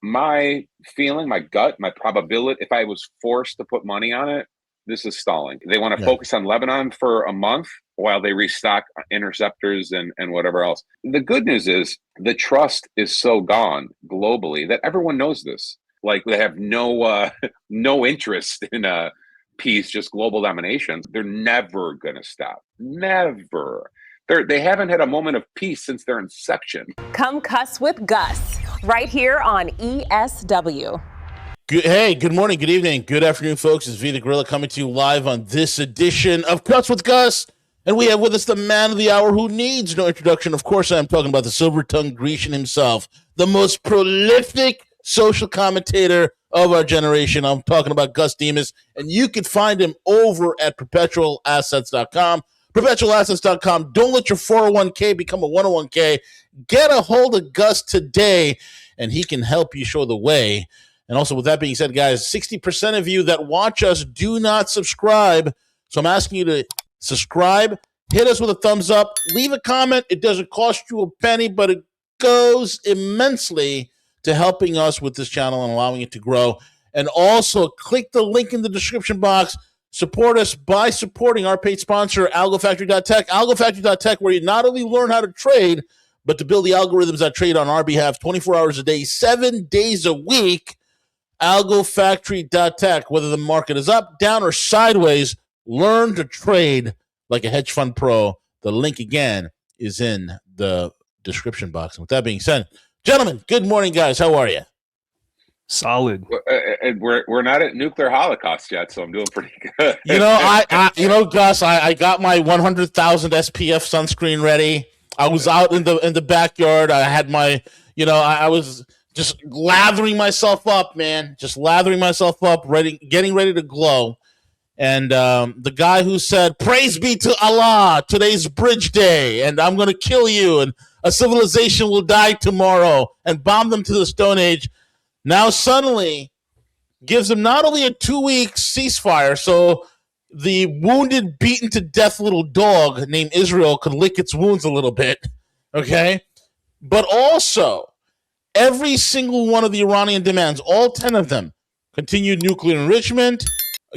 my feeling, my gut, my probability, if I was forced to put money on it, this is stalling. They want to focus on Lebanon for a month while they restock interceptors and whatever else. The good news is the trust is so gone globally that everyone knows this. Like they have no interest in peace, just global domination. They're never going to stop. Never. They haven't had a moment of peace since their inception. Come cuss with Gus right here on ESW. Hey, good morning, good evening, good afternoon, folks. It's V the Gorilla coming to you live on this edition of Cuss with Gus. And we have with us the man of the hour who needs no introduction. Of course, I'm talking about the silver-tongued Grecian himself, the most prolific social commentator of our generation. I'm talking about Gus Demas, and you can find him over at perpetualassets.com. Perpetualassets.com. Don't let your 401k become a 101k. Get a hold of Gus today, and he can help you show the way. And also, with that being said, guys, 60% of you that watch us do not subscribe. So I'm asking you to subscribe, hit us with a thumbs up, leave a comment. It doesn't cost you a penny, but it goes immensely to helping us with this channel and allowing it to grow. And also, click the link in the description box. Support us by supporting our paid sponsor, AlgoFactory.tech. AlgoFactory.tech, where you not only learn how to trade, but to build the algorithms that trade on our behalf 24 hours a day, 7 days a week. AlgoFactory.tech. Whether the market is up, down, or sideways, learn to trade like a hedge fund pro. The link, again, is in the description box. And with that being said, gentlemen, good morning, guys. How are you? Solid. We're not at nuclear holocaust yet, so I'm doing pretty good. Gus, I got my 100,000 SPF sunscreen ready. I was out in the backyard. I had my, I was just lathering myself up, man. Just lathering myself up, getting ready to glow. And the guy who said, "Praise be to Allah, today's bridge day, and I'm going to kill you, and a civilization will die tomorrow," and bomb them to the Stone Age, now suddenly gives them not only a 2-week ceasefire, so the wounded, beaten to death little dog named Israel could lick its wounds a little bit, okay? But also, every single one of the Iranian demands, all 10 of them, continued nuclear enrichment,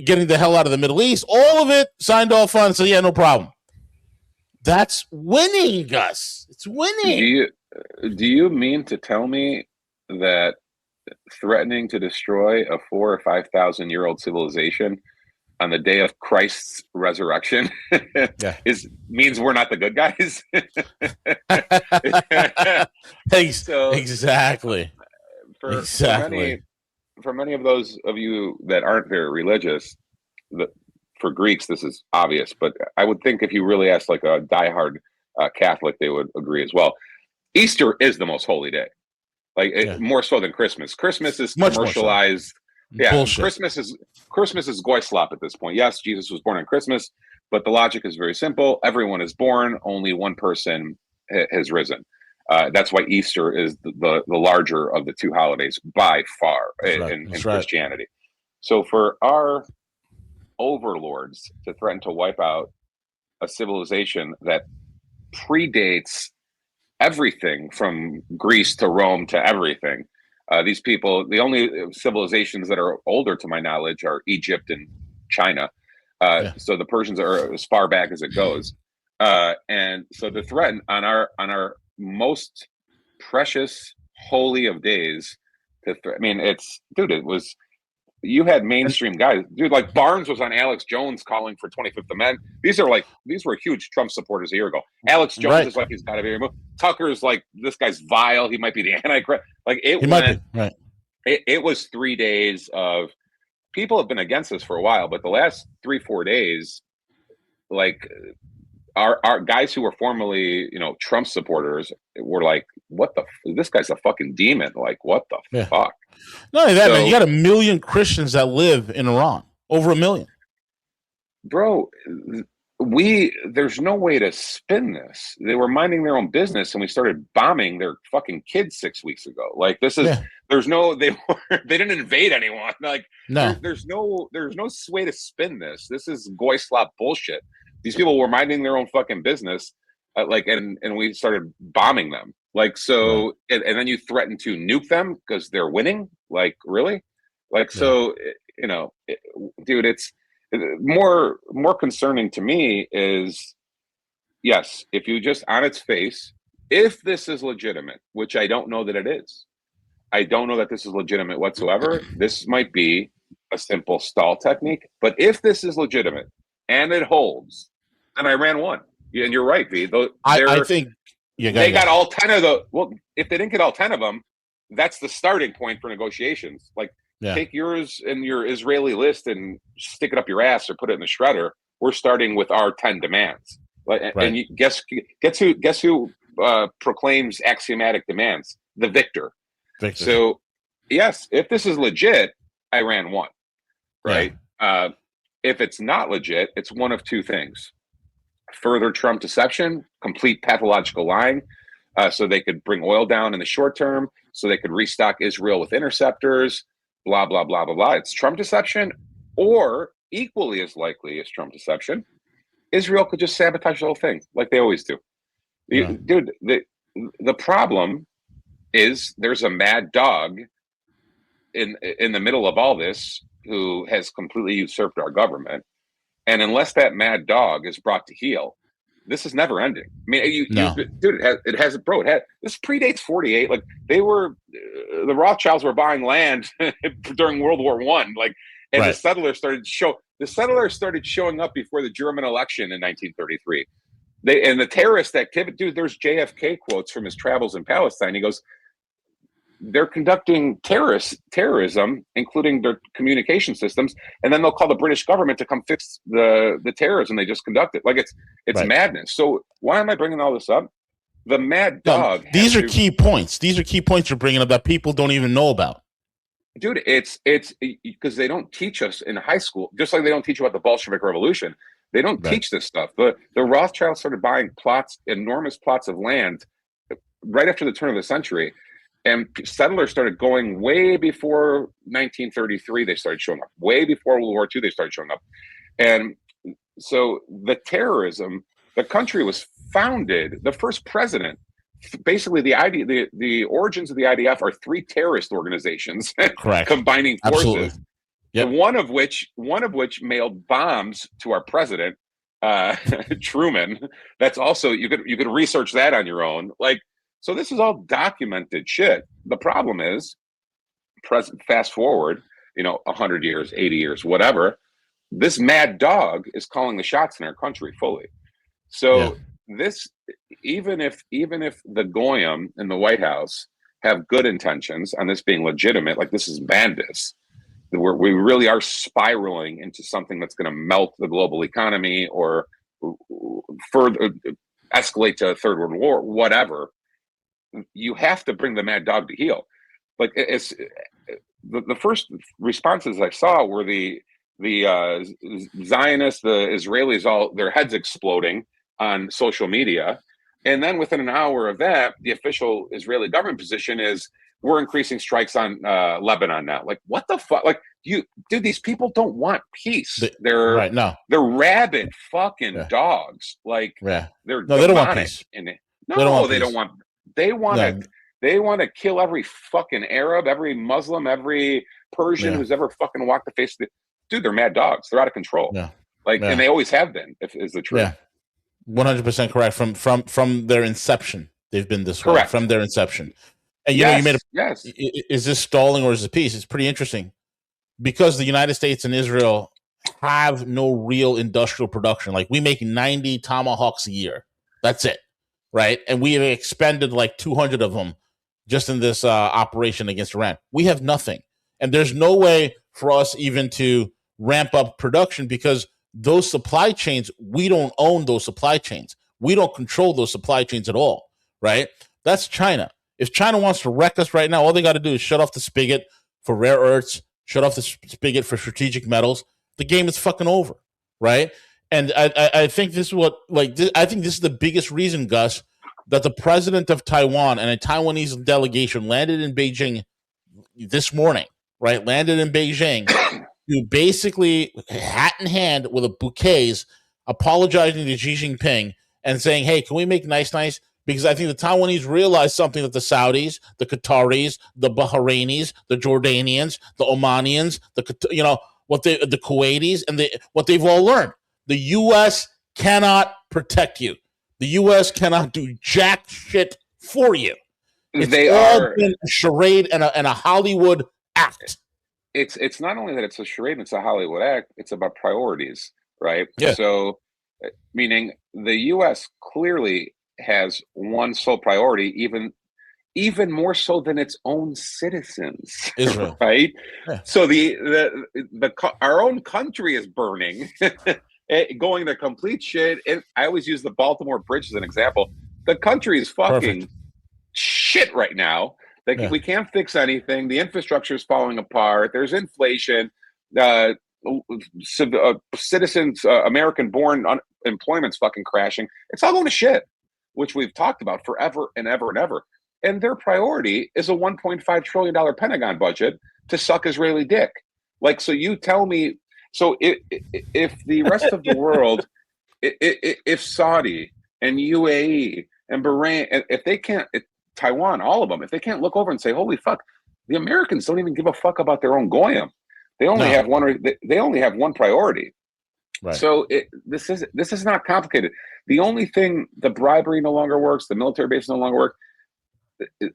getting the hell out of the Middle East, all of it signed off on, so yeah, no problem. That's winning, Gus. It's winning. Do you mean to tell me that threatening to destroy a 4,000 or 5,000 year old civilization on the day of Christ's resurrection means we're not the good guys? Exactly. For many of those of you that aren't very religious, for Greeks this is obvious, but I would think if you really asked like a diehard Catholic, they would agree as well. Easter is the most holy day. More so than Christmas. Christmas is commercialized. Bullshit. Christmas is goy slop at this point. Yes, Jesus was born on Christmas, but the logic is very simple. Everyone is born. Only one person has risen. That's why Easter is the larger of the two holidays by far in Christianity. So for our overlords to threaten to wipe out a civilization that predates everything from Greece to Rome to everything. These people, the only civilizations that are older to my knowledge are Egypt and China. So the Persians are as far back as it goes. And so the threat on our most precious, holy of days, you had mainstream guys, dude, like Barnes was on Alex Jones calling for 25th Amendment. These were huge Trump supporters a year ago. Alex Jones is like, he's got to be removed. Tucker's like, this guy's vile. He might be the Antichrist. It was 3 days of people have been against this for a while, but the last 3-4 days, like our guys who were formerly, Trump supporters were like, this guy's a fucking demon. Like, what the fuck? Not only that, man, you got 1 million Christians that live in Iran. Over 1 million. Bro, there's no way to spin this. They were minding their own business and we started bombing their fucking kids 6 weeks ago. Like, this is they didn't invade anyone. Like, no. There's no way to spin this. This is goy slop bullshit. These people were minding their own fucking business, and we started bombing them. Like, so, and then you threaten to nuke them because they're winning. Like, really? Like, so, dude, it's more concerning to me is, yes, if you just on its face, if this is legitimate, which I don't know that it is, I don't know that this is legitimate whatsoever. This might be a simple stall technique, but if this is legitimate and it holds, then Iran won. And you're right, V. I think they got all 10 of the. Well, if they didn't get all 10 of them, that's the starting point for negotiations. Like, take yours and your Israeli list and stick it up your ass or put it in the shredder. We're starting with our 10 demands. Like, and you, guess who proclaims axiomatic demands? The victor. So, yes, if this is legit, Iran won, right? If it's not legit, it's one of two things: further Trump deception, complete pathological lying, so they could bring oil down in the short term, so they could restock Israel with interceptors, blah, blah, blah, blah, blah. It's Trump deception, or equally as likely as Trump deception, Israel could just sabotage the whole thing like they always do. Dude, the problem is there's a mad dog in the middle of all this who has completely usurped our government, and unless that mad dog is brought to heel, this is never ending. I mean, dude, this predates 48. Like, they were the Rothschilds were buying land during World War I. Like, and the settlers started showing up before the German election in 1933. And the terrorist activity, dude, there's JFK quotes from his travels in Palestine. He goes, they're conducting terrorism, including their communication systems, and then they'll call the British government to come fix the terrorism they just conducted. Like, it's madness. So why am I bringing all this up? The mad dog. These are key points. These are key points you're bringing up that people don't even know about. Dude, it's because they don't teach us in high school, just like they don't teach you about the Bolshevik Revolution. They don't teach this stuff. The Rothschilds started buying enormous plots of land right after the turn of the century. And settlers started going way before 1933. They started showing up. Way before World War II, they started showing up. And so the terrorism, the country was founded, the first president, basically the origins of the IDF are three terrorist organizations combining forces. Absolutely. Yep. One of which mailed bombs to our president, Truman. That's also, you could research that on your own. Like, so this is all documented shit. The problem is, fast forward, 100 years, 80 years, whatever, this mad dog is calling the shots in our country fully. So this, even if the Goyim in the White House have good intentions on this being legitimate, like, this is madness, we really are spiraling into something that's going to melt the global economy or further escalate to a third world war, whatever. You have to bring the mad dog to heel. Like, it's the first responses I saw were the Zionists, the Israelis, all their heads exploding on social media, and then within an hour of that, the official Israeli government position is, we're increasing strikes on Lebanon now. Like, what the fuck? Like, these people don't want peace. They're rabid fucking dogs. they don't want peace. They don't want. They want to kill every fucking Arab, every Muslim, every Persian who's ever fucking walked the face of the. Dude, they're mad dogs. They're out of control. And they always have been. Is the truth. 100% correct. From their inception, they've been this way. From their inception. And you made is this stalling or is it peace? It's pretty interesting because the United States and Israel have no real industrial production. Like, we make 90 Tomahawks a year. That's it. Right. And we have expended like 200 of them just in this operation against Iran. We have nothing. And there's no way for us even to ramp up production because those supply chains, we don't own those supply chains. We don't control those supply chains at all. Right. That's China. If China wants to wreck us right now, all they got to do is shut off the spigot for rare earths, shut off the spigot for strategic metals. The game is fucking over. Right. And I think this is I think this is the biggest reason, Gus, that the president of Taiwan and a Taiwanese delegation landed in Beijing this morning, right? Landed in Beijing to basically, hat in hand with a bouquets, apologizing to Xi Jinping and saying, hey, can we make nice? because I think the Taiwanese realize something that the Saudis, the Qataris, the Bahrainis, the Jordanians, the Omanians, the Kuwaitis, and what they've all learned. The U.S. cannot protect you. The U.S. cannot do jack shit for you. It's been a charade and a Hollywood act. It's not only that it's a charade, it's a Hollywood act. It's about priorities, right? Yeah. So, meaning the U.S. clearly has one sole priority, even more so than its own citizens, Israel, right? Yeah. So our own country is burning, going to complete shit. And I always use the Baltimore Bridge as an example. The country is fucking shit right now. We can't fix anything. The infrastructure is falling apart. There's inflation. Citizens, American-born unemployment's fucking crashing. It's all going to shit, which we've talked about forever and ever and ever. And their priority is a $1.5 trillion Pentagon budget to suck Israeli dick. Like, so you tell me, so if the rest of the world, if Saudi and UAE and Bahrain, if they can't, Taiwan, all of them, if they can't look over and say, holy fuck, the Americans don't even give a fuck about their own goyim. They only have one. They only have one priority. Right. So this is not complicated. The only thing, the bribery no longer works. The military base no longer works.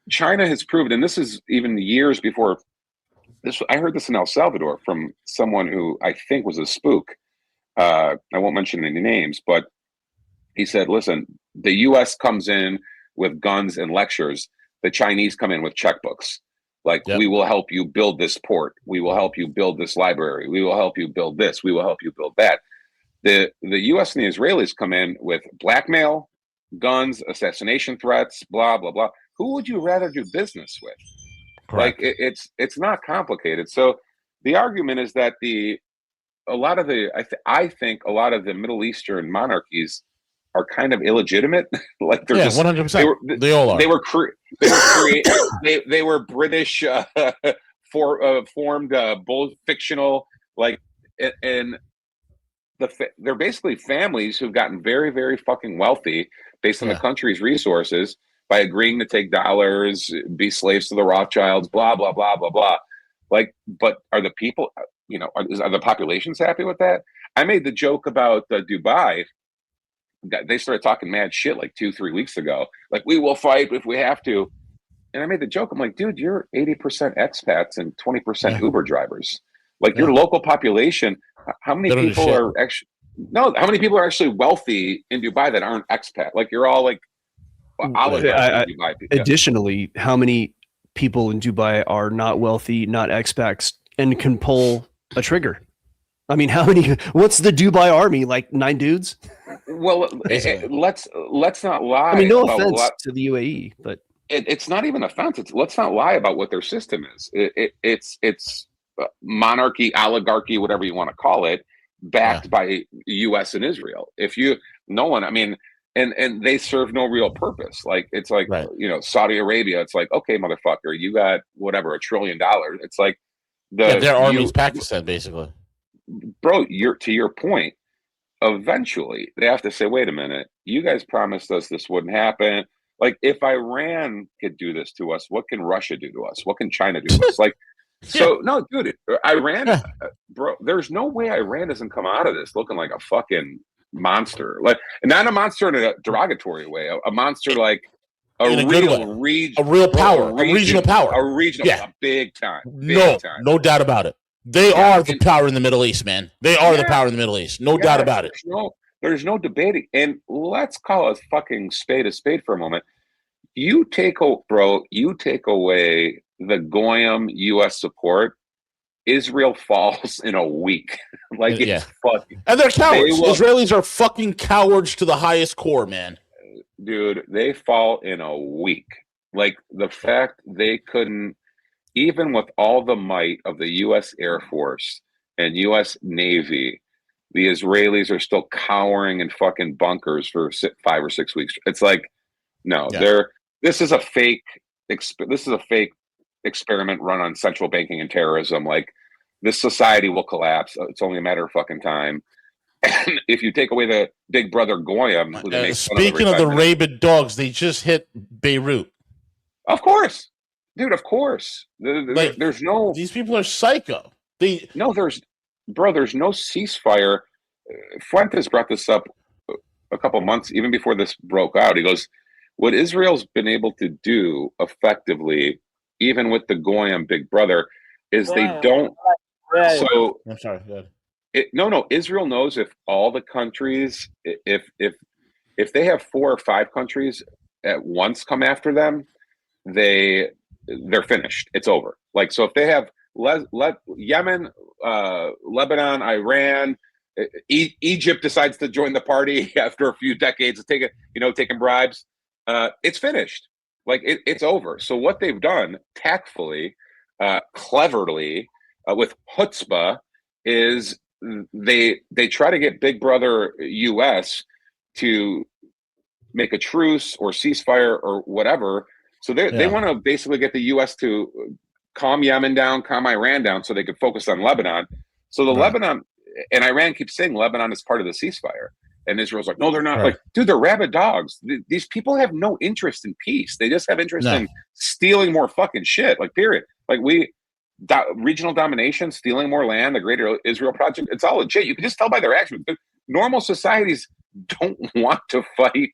China has proved, and this is even years before this. I heard this in El Salvador from someone who I think was a spook. I won't mention any names, but he said, "Listen, the U.S. comes in with guns and lectures. The Chinese come in with checkbooks. Like, we will help you build this port. We will help you build this library. We will help you build this. We will help you build that." The U.S. and the Israelis come in with blackmail, guns, assassination threats, blah, blah, blah. Who would you rather do business with? Correct. Like, it's not complicated. So the argument is that I think a lot of the Middle Eastern monarchies are kind of illegitimate. Like, they're just 100%. They all are. They were British formed, both fictional, like, and they're basically families who've gotten very, very fucking wealthy based on the country's resources by agreeing to take dollars, be slaves to the Rothschilds, blah, blah, blah, blah, blah. Like, but are the people, are the populations happy with that? I made the joke about Dubai. They started talking mad shit like 2-3 weeks ago. Like, we will fight if we have to. And I made the joke. I'm like, dude, you're 80% expats and 20% Uber drivers. Like, your local population, how many people are actually, how many people are actually wealthy in Dubai that aren't expat? Like, you're all like, additionally, how many people in Dubai are not wealthy, not expats, and can pull a trigger? I mean, what's the Dubai army? Like 9 dudes? Well, let's not lie. I mean, no offense to the UAE, but it's not even offense. Let's not lie about what their system is. It's monarchy, oligarchy, whatever you want to call it, backed by U.S. and Israel. And they serve no real purpose. Like, it's like, Saudi Arabia, it's like, okay, motherfucker, you got whatever, $1 trillion. It's like their army's Pakistan, basically. Bro, to your point, eventually they have to say, wait a minute, you guys promised us this wouldn't happen. Like, if Iran could do this to us, what can Russia do to us? What can China do to us? Like, so no, dude, Iran, bro, there's no way Iran doesn't come out of this looking like a fucking monster. Like, not a monster in a derogatory way, a monster like a regional power, a big time. No doubt about it. They are the power in the Middle East, man. They are the power in the Middle East. No doubt about it. There's no debating. And let's call a fucking spade for a moment. You take away the Goyim U.S. support, Israel falls in a week. Like, it's fucking. And they're cowards. Israelis are fucking cowards to the highest core, man. Dude, they fall in a week. Like, the fact they couldn't, even with all the might of the U.S. Air Force and U.S. Navy, the Israelis are still cowering in fucking bunkers for 5 or 6 weeks. It's like, no, this is a fake experiment run on central banking and terrorism. Like, this society will collapse. It's only a matter of fucking time. if you take away the big brother Goyim, who they make fun Speaking of the minutes, rabid dogs, they just hit Beirut. of course, dude, of course. Like, There's no these people are psycho. there's no ceasefire. Fuentes brought this up a couple months even before this broke out. He goes, what Israel's been able to do effectively, even with the Goyim big brother, is they don't. So I'm sorry. Go ahead. no, Israel knows if all the countries, if they have 4 or 5 countries at once come after them, they're finished. It's over. Like, so if they have Yemen, Lebanon, Iran, Egypt decides to join the party after a few decades of taking bribes, it's finished. Like, it's over. So what they've done tactfully, cleverly, with chutzpah, is they try to get Big Brother US to make a truce or ceasefire or whatever. So they want to basically get the US to calm Yemen down, calm Iran down, so they could focus on Lebanon. So Lebanon and Iran keep saying Lebanon is part of the ceasefire. And Israel's like, no, they're not. Like, dude, they're rabid dogs. These people have no interest in peace. They just have interest in stealing more fucking shit. Like, period. Like, regional domination, stealing more land, the Greater Israel Project, it's all legit. You can just tell by their actions. Normal societies don't want to fight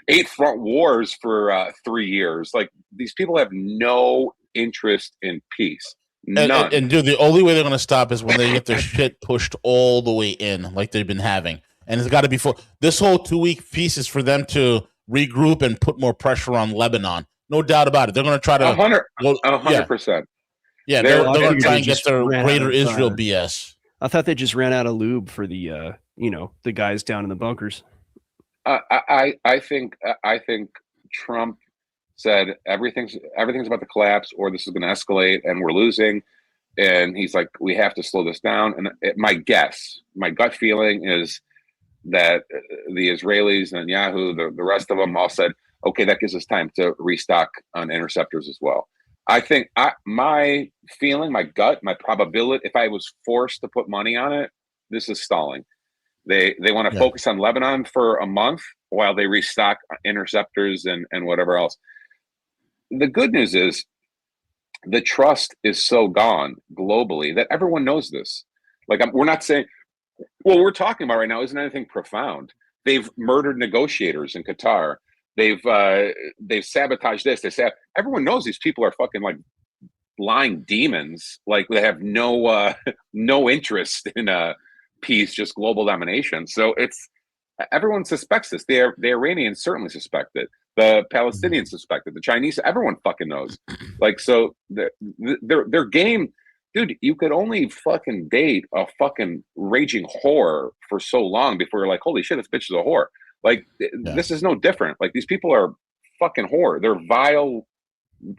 8 front wars for 3 years. Like, these people have no interest in peace. None. And dude, the only way they're going to stop is when they get their shit pushed all the way in, like they've been having. And it's got to be this whole 2-week piece is for them to regroup and put more pressure on Lebanon. No doubt about it. They're going to try to 100%. Yeah, they're going to try and get their Greater Israel BS. I thought they just ran out of lube for the the guys down in the bunkers. I think Trump said everything's about to collapse, or this is going to escalate, and we're losing. And he's like, we have to slow this down. And my gut feeling is that the Israelis and Netanyahu, the rest of them all said, okay, that gives us time to restock on interceptors as well. I think my feeling, my gut, my probability, if I was forced to put money on it, this is stalling. They want to focus on Lebanon for a month while they restock interceptors and whatever else. The good news is the trust is so gone globally that everyone knows this. Like, we're not saying, what we're talking about right now isn't anything profound. They've murdered negotiators in Qatar. They've sabotaged this. Everyone knows these people are fucking like lying demons. Like, they have no interest in peace, just global domination. So everyone suspects this. The Iranians certainly suspect it. The Palestinians suspect it. The Chinese, everyone fucking knows. Like, so their game, dude. You could only fucking date a fucking raging whore for so long before you're like, holy shit, this bitch is a whore. Like, this is no different. Like, these people are fucking whore. They're vile,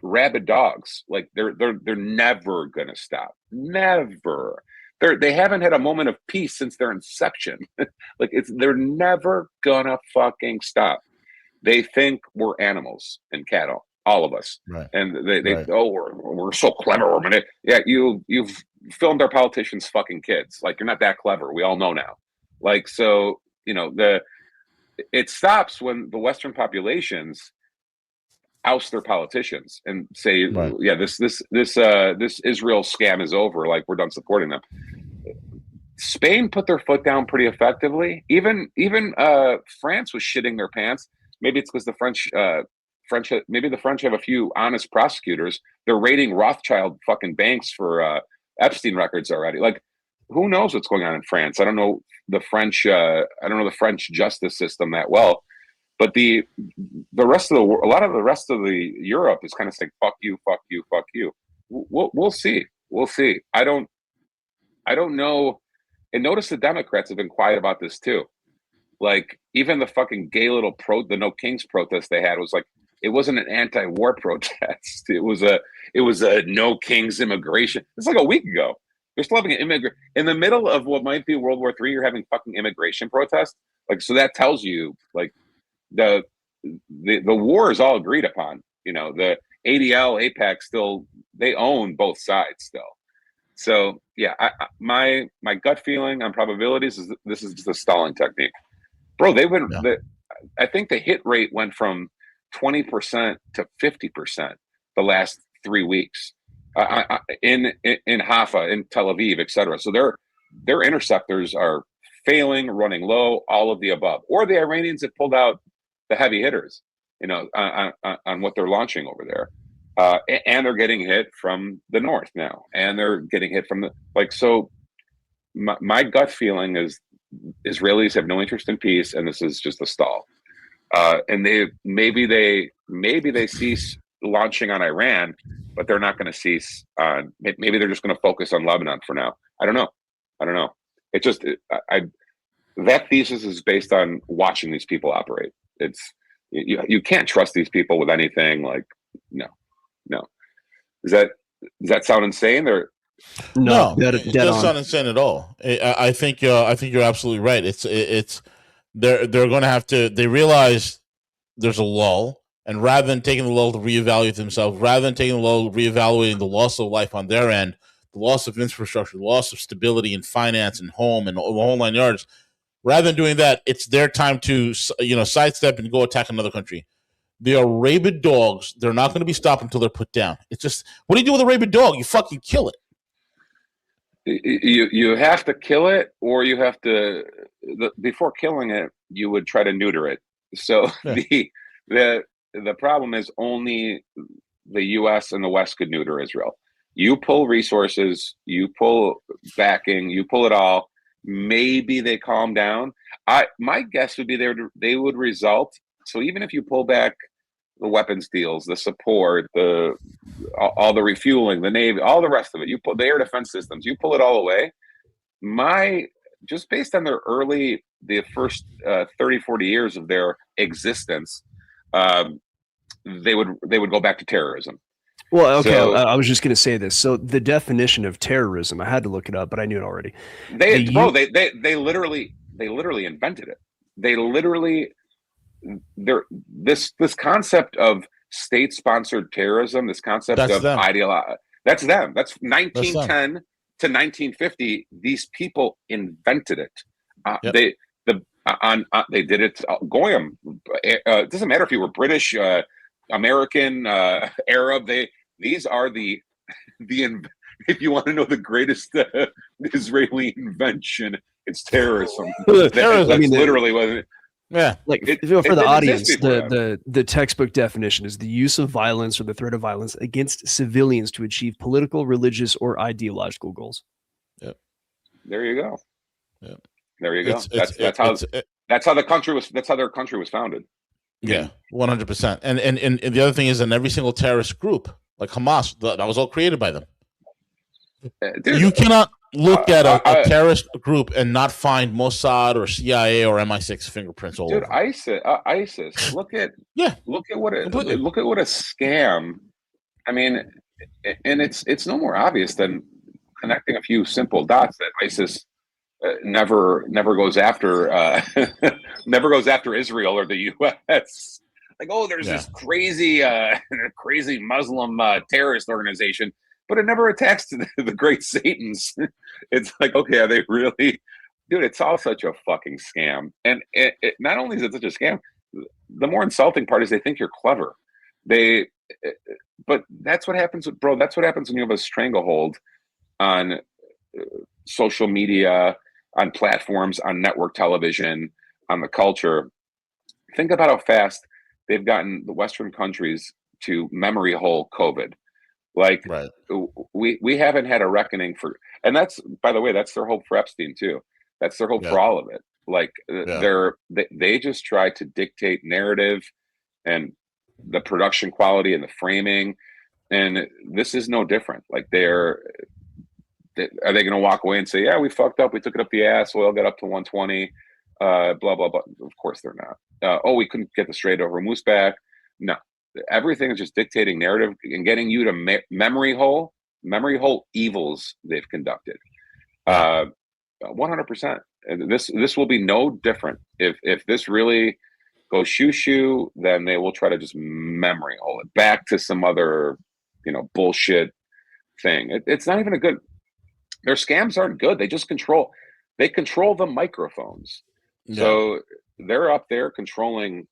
rabid dogs. Like, they're never gonna stop. Never. They haven't had a moment of peace since their inception. Like, they're never gonna fucking stop. They think we're animals and cattle, all of us. Right. And we're so clever. Yeah, you've filmed our politicians fucking kids. Like, you're not that clever. We all know now. Like, so, it stops when the Western populations oust their politicians and say, this Israel scam is over. Like, we're done supporting them. Spain put their foot down pretty effectively. Even France was shitting their pants. Maybe it's because the French have a few honest prosecutors. They're raiding Rothschild fucking banks for Epstein records already. Like, who knows what's going on in France? I don't know the French. I don't know the French justice system that well, but the rest of the world, a lot of the rest of the Europe is kind of saying fuck you, fuck you, fuck you. We'll see. We'll see. I don't know. And notice the Democrats have been quiet about this too. Like, even the fucking gay little the No Kings protest they had was like, it wasn't an anti-war protest. It was a No Kings immigration. It's like a week ago. They're still having an in the middle of what might be World War III. You're having fucking immigration protests. Like, so that tells you, like, the war is all agreed upon. The ADL, AIPAC still, they own both sides still. So yeah, my gut feeling on probabilities is this is just a stalling technique, bro. Yeah. I think the hit rate went from 20% to 50% the last 3 weeks in Haifa, in Tel Aviv, etc. So their interceptors are failing, running low, all of the above. Or the Iranians have pulled out the heavy hitters, on what they're launching over there. And they're getting hit from the north now, and they're getting hit from so. My gut feeling is Israelis have no interest in peace, and this is just a stall. And maybe they cease launching on Iran, but they're not going to cease on. Maybe they're just going to focus on Lebanon for now. I don't know. It just that thesis is based on watching these people operate. It's you can't trust these people with anything. Like no. Does that sound insane? Or no, it doesn't sound insane at all. I think you're absolutely right. It's they're going to have to. They realize there's a lull, and rather than taking the lull to reevaluate themselves, rather than taking the lull, reevaluating the loss of life on their end, the loss of infrastructure, the loss of stability in finance and home and the whole 9 yards. Rather than doing that, it's their time to sidestep and go attack another country. They are rabid dogs. They're not going to be stopped until they're put down. It's just, what do you do with a rabid dog? You fucking kill it. You have to kill it, or you have to before killing it, you would try to neuter it. So yeah. The problem is only the U.S. and the West could neuter Israel. You pull resources, you pull backing, you pull it all. Maybe they calm down. My guess would be they would result. So even if you pull back the weapons deals, the support, all the refueling, the Navy, all the rest of it, you pull the air defense systems, you pull it all away. Just based on the first 30, 40 years of their existence, they would go back to terrorism. Well, okay, so, I was just going to say this. So the definition of terrorism, I had to look it up, but I knew it already. They literally invented it. They literally. This concept of state-sponsored terrorism, this concept of ideology, that's them. That's 1910 to 1950. These people invented it. Yep. They did it. Goyim. It doesn't matter if you were British, American, Arab. These are the if you want to know the greatest Israeli invention, it's terrorism. That's literally what it. Yeah, like for the audience, the textbook definition is the use of violence or the threat of violence against civilians to achieve political, religious, or ideological goals. Yep. There you go. Yep. There you go. That's how their country was founded. Yeah, 100%. And the other thing is, in every single terrorist group, like Hamas, that was all created by them. Dude, you cannot look at a terrorist group and not find Mossad or CIA or MI6 fingerprints all over. ISIS. Look at what a scam. I mean, and it's no more obvious than connecting a few simple dots that ISIS never goes after Israel or the U.S. Like, there's this crazy Muslim terrorist organization. But it never attacks to the great Satans. It's like, okay, are they really? Dude, it's all such a fucking scam. And it not only is it such a scam, the more insulting part is they think you're clever. But that's what happens that's what happens when you have a stranglehold on social media, on platforms, on network television, on the culture. Think about how fast they've gotten the Western countries to memory hole COVID. Like, right. we haven't had a reckoning for, and that's, by the way, that's their hope for Epstein too. That's their hope for all of it. Like they just try to dictate narrative and the production quality and the framing. And this is no different. Like are they going to walk away and say, yeah, we fucked up. We took it up the ass. Oil got up to 120, blah, blah, blah. Of course they're not. We couldn't get the Strait of Hormuz back. No. Everything is just dictating narrative and getting you to memory hole evils they've conducted. 100%. This will be no different. If this really goes shoo, then they will try to just memory hole it back to some other, bullshit thing. It's not even a good. Their scams aren't good. They control the microphones. Yeah. So they're up there controlling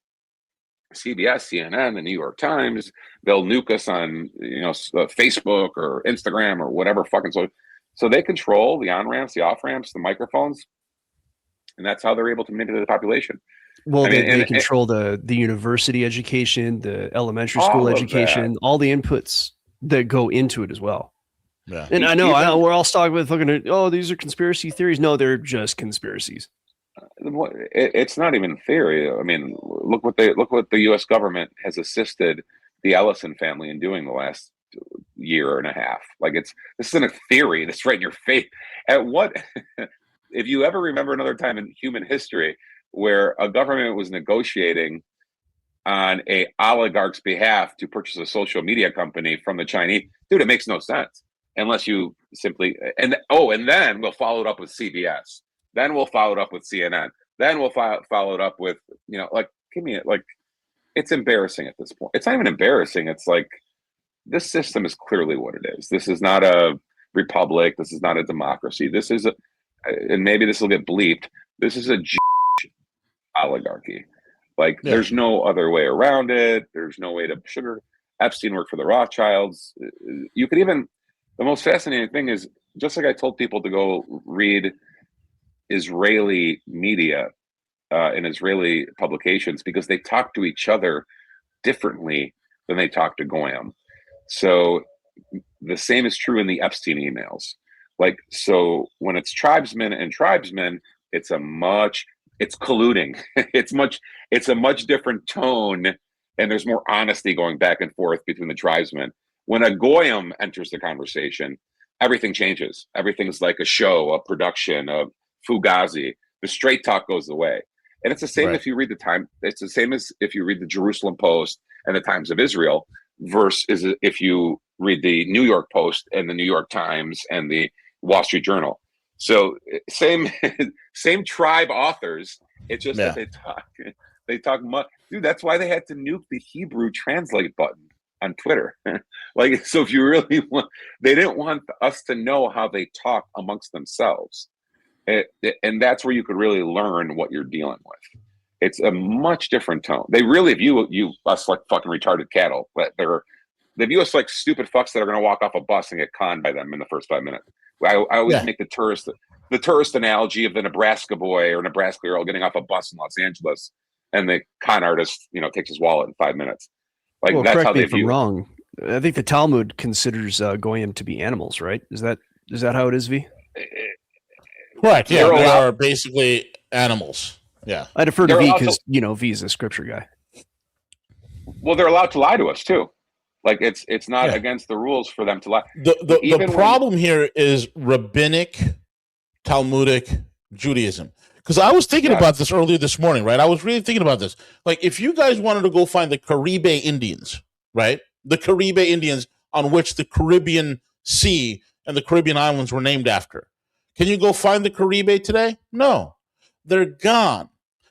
CBS, CNN, the New York Times. They'll nuke us on Facebook or Instagram or whatever fucking so they control the on ramps, the off ramps, the microphones, and that's how they're able to manipulate the population. Well, they control the university education, the elementary school education, all the inputs that go into it as well. Yeah. And I know we're all stuck with looking at, oh, these are conspiracy theories. No, they're just conspiracies. It's not even theory. I mean, look what the U.S. government has assisted the Ellison family in doing the last year and a half. Like this isn't a theory. That's right in your face. If you ever remember another time in human history where a government was negotiating on a oligarch's behalf to purchase a social media company from the Chinese, dude, it makes no sense unless you simply and then we'll follow it up with CBS. Then we'll follow it up with CNN. Then we'll follow it up with, give me it. Like, it's embarrassing at this point. It's not even embarrassing. It's like, this system is clearly what it is. This is not a republic. This is not a democracy. This is and maybe this will get bleeped. This is a oligarchy. Like, there's no other way around it. There's no way to sugar. Epstein worked for the Rothschilds. You could even, the most fascinating thing is, just like I told people to go read Israeli media and Israeli publications, because they talk to each other differently than they talk to Goyim. So the same is true in the Epstein emails. Like, so when it's tribesmen and tribesmen, it's colluding. It's a much different tone, and there's more honesty going back and forth between the tribesmen. When a Goyim enters the conversation, everything changes. Everything's like a show, a production, a Fugazi. The straight talk goes away. And it's the same if you read the Time. It's the same as if you read the Jerusalem Post and the Times of Israel versus if you read the New York Post and the New York Times and the Wall Street Journal. So same tribe authors. It's just that they talk much. Dude, that's why they had to nuke the Hebrew translate button on Twitter. Like, so if you really want, they didn't want us to know how they talk amongst themselves. And that's where you could really learn what you're dealing with. It's a much different tone. They really view us like fucking retarded cattle. They view us like stupid fucks that are going to walk off a bus and get conned by them in the first 5 minutes. I always make the tourist analogy of the Nebraska boy or Nebraska girl getting off a bus in Los Angeles, and the con artist, takes his wallet in 5 minutes. Like, that's how they view it. Correct me if I'm wrong. I think the Talmud considers Goyim to be animals, right? Is that how it is, V? Correct. Yeah, they are basically animals. Yeah, I defer to V because V is a scripture guy. Well, they're allowed to lie to us too. Like, it's not against the rules for them to lie. The problem here is rabbinic, Talmudic Judaism. Because I was thinking about this earlier this morning, right? I was really thinking about this. Like, if you guys wanted to go find the Caribe Indians, right? The Caribe Indians on which the Caribbean Sea and the Caribbean islands were named after. Can you go find the Caribe today? No. They're gone.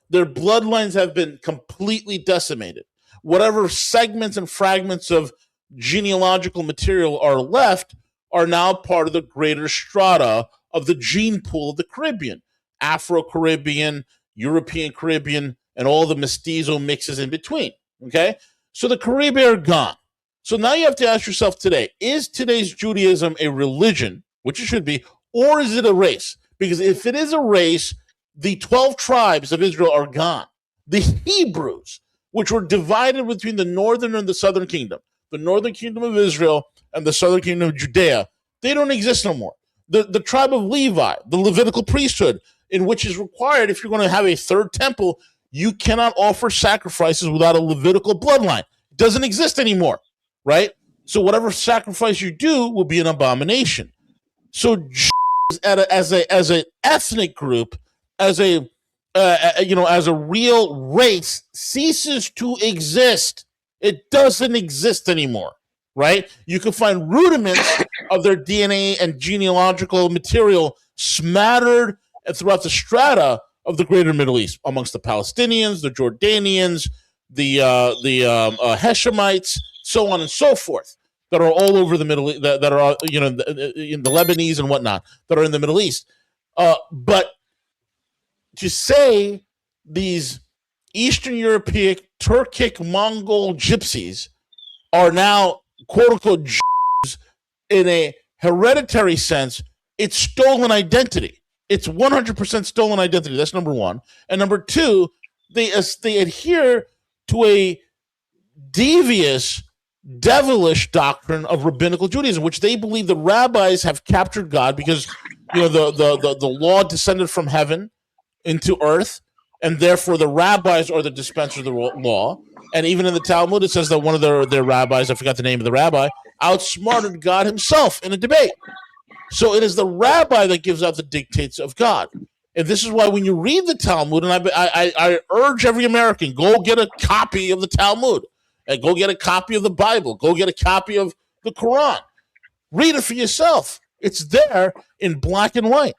Their bloodlines have been completely decimated. Whatever segments and fragments of genealogical material are left are now part of the greater strata of the gene pool of the Caribbean. Afro-Caribbean, European Caribbean, and all the mestizo mixes in between. Okay? So the Caribbean are gone. So now you have to ask yourself today, is today's Judaism a religion, which it should be, or is it a race? Because if it is a race, the 12 tribes of Israel are gone. The Hebrews, which were divided between the northern and the southern kingdom, the northern kingdom of Israel and the southern kingdom of Judea, they don't exist no more. The tribe of Levi, the Levitical priesthood, in which is required if you're going to have a third temple, you cannot offer sacrifices without a Levitical bloodline. It doesn't exist anymore, right? So whatever sacrifice you do will be an abomination. So Jews as an ethnic group, as a real race, ceases to exist. It doesn't exist anymore, right? You can find rudiments of their DNA and genealogical material smattered throughout the strata of the greater Middle East, amongst the Palestinians, the Jordanians, the Hashemites, so on and so forth. that are all over the Middle East, that are in the Lebanese and whatnot, that are in the Middle East. But to say these Eastern European, Turkic, Mongol gypsies are now quote unquote Jews in a hereditary sense, it's stolen identity. It's 100% stolen identity. That's number one. And number two, they adhere to a devious, devilish doctrine of rabbinical Judaism, which they believe the rabbis have captured God because the law descended from heaven into earth, and therefore the rabbis are the dispensers of the law. And even in the Talmud, it says that one of their rabbis, I forgot the name of the rabbi, outsmarted God himself in a debate. So it is the rabbi that gives out the dictates of God. And this is why when you read the Talmud, and I urge every American, go get a copy of the Talmud, and go get a copy of the Bible, go get a copy of the Quran. Read it for yourself. It's there in black and white.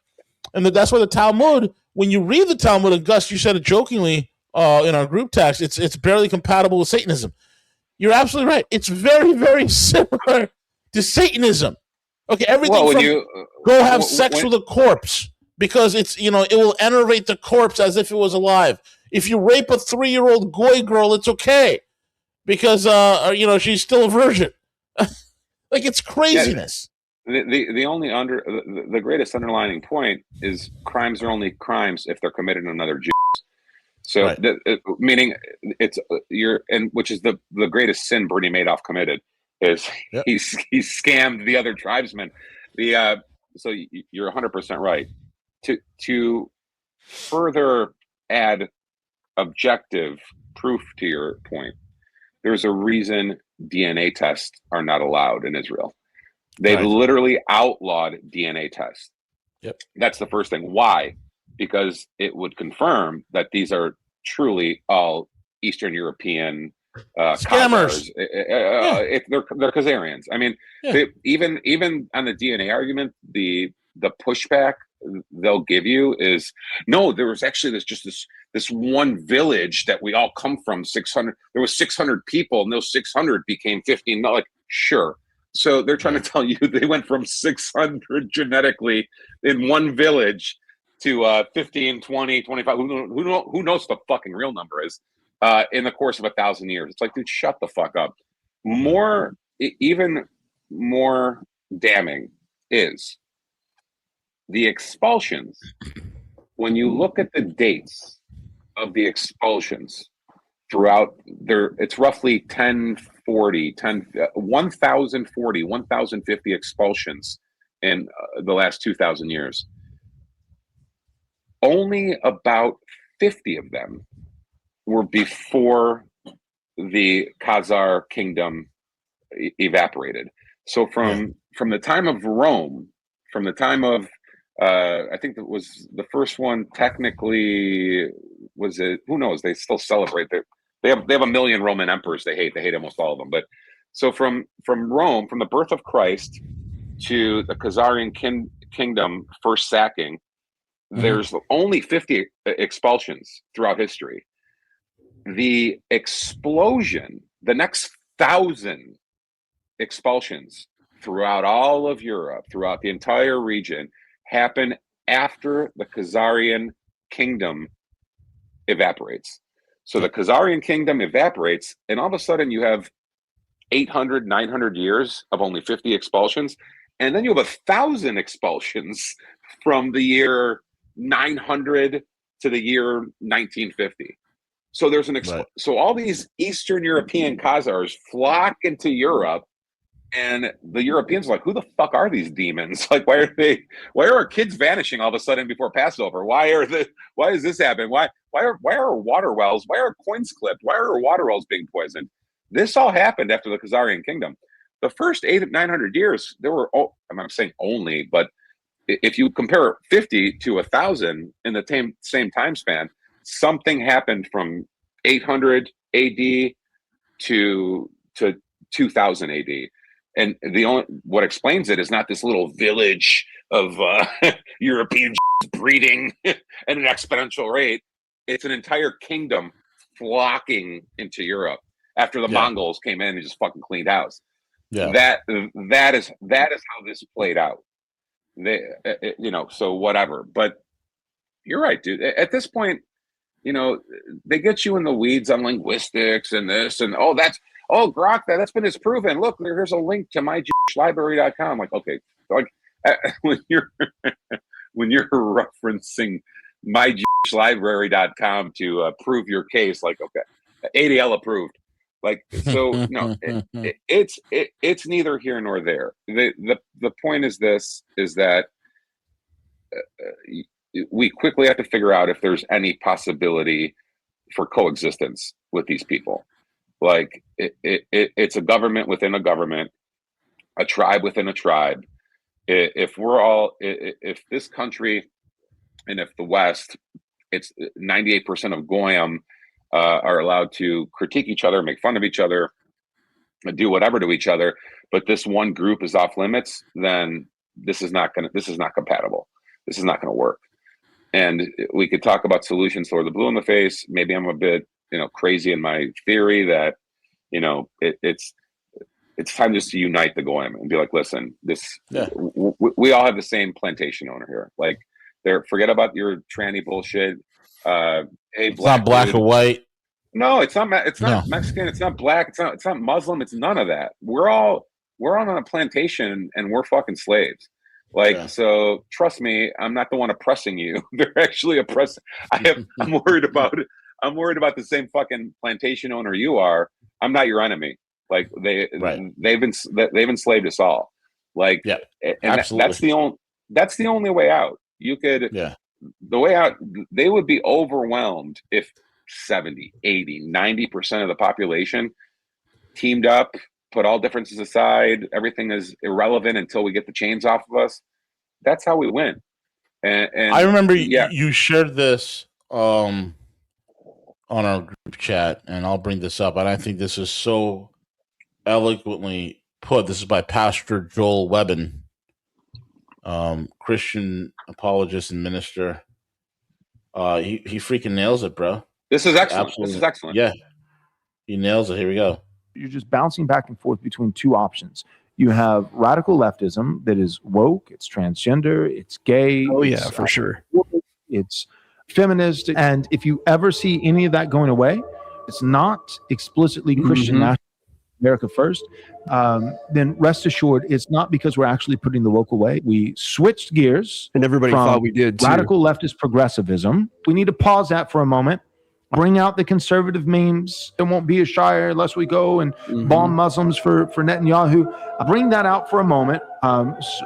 And that's why the Talmud, when you read the Talmud, and Gus, you said it jokingly in our group text, it's barely compatible with Satanism. You're absolutely right. It's very, very similar to Satanism. Okay, everything go have sex with a corpse because it's, it will enervate the corpse as if it was alive. If you rape a 3-year-old goy girl, it's okay because, she's still a virgin. Like, it's craziness. Yeah, the greatest underlining point is crimes are only crimes if they're committed on another Jew. So, right. Meaning which is the greatest sin Bernie Madoff committed. Is he scammed the other tribesmen. So you're 100% right. To further add objective proof to your point, there's a reason DNA tests are not allowed in Israel. They've literally outlawed DNA tests. Yep. That's the first thing. Why? Because it would confirm that these are truly all Eastern European scammers. If they're Khazarians. I mean, even on the DNA argument, the pushback they'll give you is no. There was actually this one village that we all come from. 600. There was 600 people, and those 600 became 15. Not like sure. So they're trying to tell you they went from 600 genetically in one village to 15, 20, 25. Who knows what the fucking real number is? In the course of 1,000 years. It's like, dude, shut the fuck up. Even more damning is the expulsions. When you look at the dates of the expulsions throughout it's roughly 1040, 1050 expulsions in the last 2,000 years. Only about 50 of them were before the Khazar kingdom evaporated. So from the time of Rome, from the time of I think that was the first one. Technically, was it? Who knows? They still celebrate. They have a million Roman emperors. They hate almost all of them. But so from Rome, from the birth of Christ to the Khazarian kingdom first sacking, there's only 50 expulsions throughout history. The explosion, the next 1,000 expulsions throughout all of Europe, throughout the entire region, happen after the Khazarian kingdom evaporates. So the Khazarian kingdom evaporates, and all of a sudden you have 800, 900 years of only 50 expulsions, and then you have 1,000 expulsions from the year 900 to the year 1950. So there's so all these Eastern European Khazars flock into Europe, and the Europeans are like, who the fuck are these demons? Like, why are our kids vanishing all of a sudden before Passover? Why is this happening? Why are water wells? Why are coins clipped? Why are water wells being poisoned? This all happened after the Khazarian kingdom. The first 800-900 years, there were, I'm not saying only, but if you compare 50 to 1,000 in the same time span, something happened from 800 AD to 2000 AD. And what explains it is not this little village of European breeding at an exponential rate. It's an entire kingdom flocking into Europe after the Mongols came in and just fucking cleaned house. Yeah. That is how this played out. So whatever. But you're right, dude. At this point, they get you in the weeds on linguistics and this and Grok, that's been disproven. Look, here's a link to myjewishlibrary.com. Like, okay, like when you're referencing myjewishlibrary.com to prove your case, like, okay, ADL approved. Like, so no, it's neither here nor there. The point is that we quickly have to figure out if there's any possibility for coexistence with these people. Like, it's a government within a government, a tribe within a tribe. If this country and if the West, it's 98% of Goyim are allowed to critique each other, make fun of each other, do whatever to each other, but this one group is off limits, then this is not compatible. This is not going to work. And we could talk about solutions for the blue in the face. Maybe I'm a bit, crazy in my theory that, it's time just to unite the Goyim and be like, listen, we all have the same plantation owner here. Like, forget about your tranny bullshit. Hey, it's not black or white. No, it's not. It's not Mexican. It's not black. It's not Muslim. It's none of that. We're on a plantation and we're fucking slaves. Like, so trust me, I'm not the one oppressing you. They're actually oppressing. I'm worried about it. I'm worried about the same fucking plantation owner you are. I'm not your enemy. Like, they've enslaved us all. Like, and that's the only way out. You could, the way out, they would be overwhelmed if 70, 80, 90% of the population teamed up, put all differences aside. Everything is irrelevant until we get the chains off of us. That's how we win. And I remember you shared this on our group chat, and I'll bring this up. And I think this is so eloquently put. This is by Pastor Joel Webbin, Christian apologist and minister. He freaking nails it, bro. This is excellent. Absolutely. This is excellent. Yeah, he nails it. Here we go. You're just bouncing back and forth between two options. You have radical leftism that is woke, it's transgender, it's gay. Oh, yeah, for sure. It's feminist. And if you ever see any of that going away, it's not explicitly Christian national America first, then rest assured it's not because we're actually putting the woke away. We switched gears. And everybody thought we did too. Radical leftist progressivism. We need to pause that for a moment. Bring out the conservative memes. There won't be a shire unless we go and bomb Muslims for Netanyahu. Bring that out for a moment.